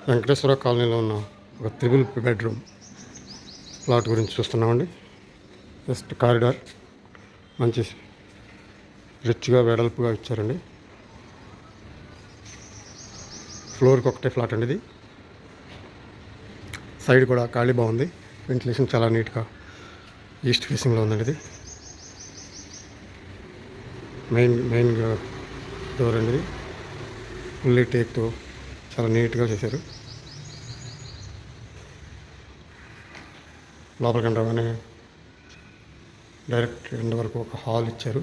వెంకటేశ్వర కాలనీలో ఉన్న ఒక త్రిబుల్ బెడ్రూమ్ ప్లాట్ గురించి చూస్తున్నామండి. జస్ట్ కారిడార్ మంచి రిచ్గా వెడల్పుగా ఇచ్చారండి. ఫ్లోర్కి ఒకటే ఫ్లాట్ అండి ఇది. సైడ్ కూడా ఖాళీ బాగుంది. వెంటిలేషన్ చాలా నీట్గా ఈస్ట్ ఫేసింగ్లో ఉందండి ఇది. మెయిన్ డోర్ అండి ఇది. ఫుల్లీ టేక్తో చాలా నీట్గా చేశారు. లోపలికి ఎండగానే డైరెక్ట్ ఎండ వరకు ఒక హాల్ ఇచ్చారు.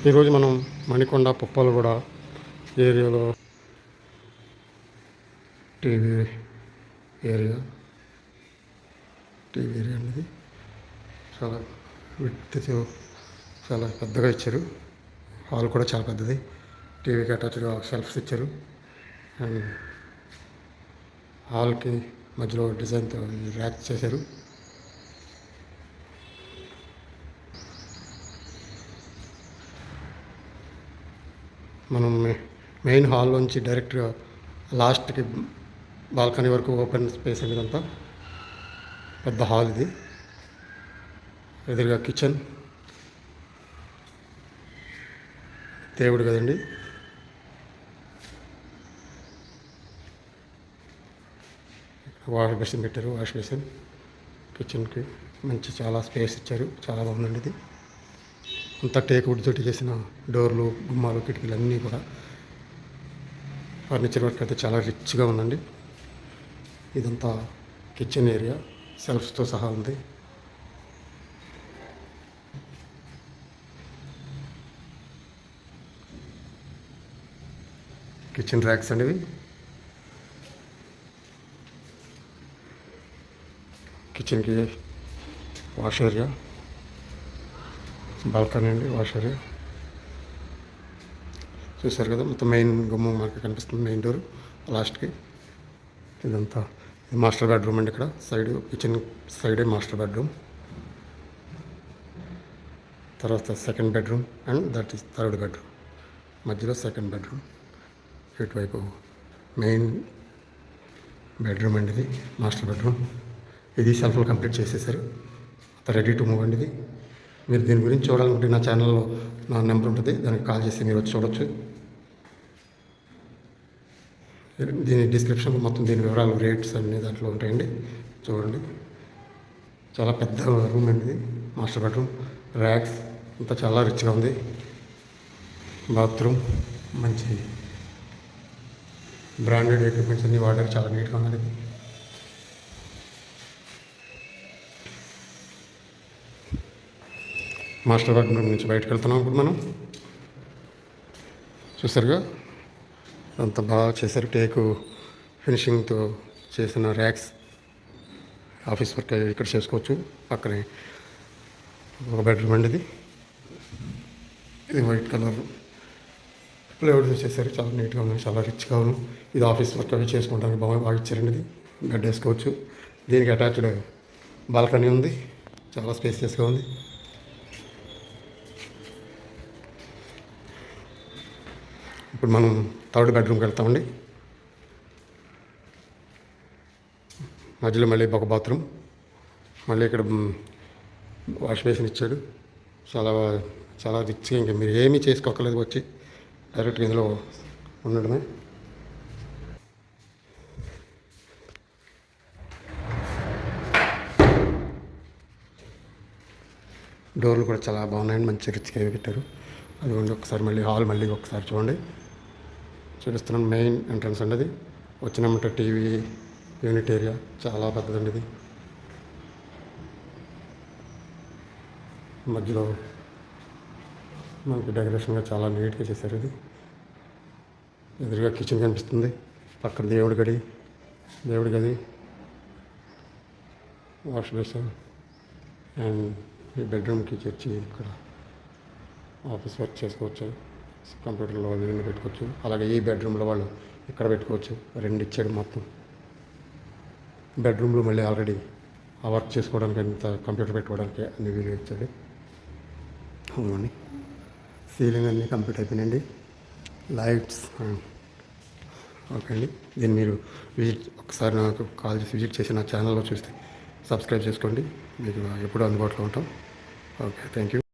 ఈరోజు మనం మణికొండ పుప్పలగూడ ఏరియాలో టీవీ ఏరియా అనేది చాలా విడ్త్తో చాలా పెద్దగా ఇచ్చారు. హాల్ కూడా చాలా పెద్దది. టీవీకి అటాచ్డ్గా షెల్ఫ్స్ ఇచ్చారు. అండ్ హాల్కి మధ్యలో డిజైన్తో ర్యాక్ చేశారు. మనం మెయిన్ హాల్లోంచి డైరెక్ట్గా లాస్ట్కి బాల్కనీ వరకు ఓపెన్ స్పేస్ అనేదంతా పెద్ద హాల్ ఇది. ఎదురుగా కిచెన్, దేవుడు కదండి. వాష్ బేసిన్ పెట్టారు. వాష్ బేసిన్ కిచెన్కి మంచి చాలా స్పేస్ ఇచ్చారు. చాలా బాగుందండి ఇది. అంతా టేక్ వుడ్ తోటి చేసిన డోర్లు, గుమ్మాలు, కిటికీలు అన్నీ కూడా ఫర్నిచర్ వర్క్ అయితే చాలా రిచ్గా ఉందండి. ఇదంతా కిచెన్ ఏరియా సెల్ఫ్స్తో సహా ఉంది. కిచెన్ ర్యాక్స్ అండి ఇవి. కిచెన్కి వాష్ ఏరియా, బాల్కనీ అండి వాష్ ఏరియా. చూసారు కదా, మొత్తం మెయిన్ గుమ్మం మనకి కనిపిస్తుంది. మెయిన్ డోర్ లాస్ట్కి. ఇదంతా మాస్టర్ బెడ్రూమ్ అండి. ఇక్కడ సైడ్ కిచెన్ సైడే మాస్టర్ బెడ్రూమ్. తర్వాత second bedroom and that is third bedroom. మధ్యలో సెకండ్ బెడ్రూమ్. ఇటువైపు మెయిన్ బెడ్రూమ్ అండి ఇది, మాస్టర్ బెడ్రూమ్. ఇది సెల్ఫ్లో కంప్లీట్ చేసేసారు. రెడీ టు మూవ్ అండి ఇది. మీరు దీని గురించి చూడాలనుకుంటే నా ఛానల్లో నా నెంబర్ ఉంటుంది, దానికి కాల్ చేసి మీరు వచ్చి చూడవచ్చు. దీని డిస్క్రిప్షన్లో మొత్తం దీని వివరాలు, రేట్స్ అన్నీ దాంట్లో ఉంటాయండి. చూడండి, చాలా పెద్ద రూమ్ అండి ఇది. మాస్టర్ బెడ్రూమ్, ర్యాక్స్ అంతా చాలా రిచ్గా ఉంది. బాత్రూమ్ మంచి బ్రాండెడ్ ఎక్విప్మెంట్స్ అన్నీ వాడారు. చాలా నీట్గా ఉందండి ఇది. మాస్టర్ బెడ్రూమ్ నుంచి బయటకు వెళ్తున్నాం ఇప్పుడు మనం. చూసారుగా, అంత బాగా చేశారు. టేకు ఫినిషింగ్తో చేసిన ర్యాక్స్. ఆఫీస్ వర్క్ ఇక్కడ చేసుకోవచ్చు. పక్కనే ఒక బెడ్రూమ్ అండి ఇది. ఇది వైట్ కలర్ ప్లైవుడ్ చేశారు. చాలా నీట్గా ఉంది, చాలా రిచ్గా ఉంది. ఇది ఆఫీస్ వర్క్ అవి చేసుకోవడానికి బాగా ఇచ్చారండి. ఇది బెడ్ వేసుకోవచ్చు. దీనికి అటాచ్డ్ బాల్కనీ ఉంది. చాలా స్పేసియస్గా ఉంది. ఇప్పుడు మనం థర్డ్ బెడ్రూమ్కి వెళ్తామండి. మధ్యలో మళ్ళీ ఒక బాత్రూమ్, మళ్ళీ ఇక్కడ వాష్ బేసిన్ ఇచ్చాడు. చాలా చాలా రిచ్గా, ఇంకా మీరు ఏమీ చేసుకోకలేదు, వచ్చి డైరెక్ట్గా ఇందులో ఉండడమే. డోర్లు కూడా చాలా బాగున్నాయండి, మంచి రిచ్గా పెట్టారు. అదిగోండి, ఒకసారి మళ్ళీ హాల్ మళ్ళీ ఒకసారి చూడండి. చూపిస్తున్నాను. మెయిన్ ఎంట్రన్స్ అండి అది. వచ్చినామంటే టీవీ యూనిట్ ఏరియా చాలా పెద్దదండి ఇది. మధ్యలో మనకి డెకరేషన్గా చాలా నీట్గా చేశారు. ఇది ఎదురుగా కిచెన్ కనిపిస్తుంది. పక్కన దేవుడి గది, వాష్ బేసిన్ అండ్ ఈ బెడ్రూమ్కి చర్చి. ఇక్కడ ఆఫీస్ వర్క్ చేసుకోవచ్చు, కంప్యూటర్లో అన్నీ పెట్టుకోవచ్చు. అలాగే ఈ బెడ్రూమ్లో వాళ్ళు ఇక్కడ పెట్టుకోవచ్చు. 2 ఇచ్చాడు మొత్తం. బెడ్రూమ్లో మళ్ళీ ఆల్రెడీ ఆ వర్క్ చేసుకోవడానికి, అంత కంప్యూటర్ పెట్టుకోవడానికి అన్ని వీలు ఇచ్చాడు. అవునండి, సీలింగ్ అన్నీ కంప్లీట్ అయిపోయినాయండి. లైట్స్ ఓకే అండి. దీన్ని మీరు ఒకసారి నాకు కాల్ చేసి విజిట్ చేసి నా ఛానల్లో చూస్తే సబ్స్క్రైబ్ చేసుకోండి. మీకు ఎప్పుడూ అందుబాటులో ఉంటాం. Okay, thank you.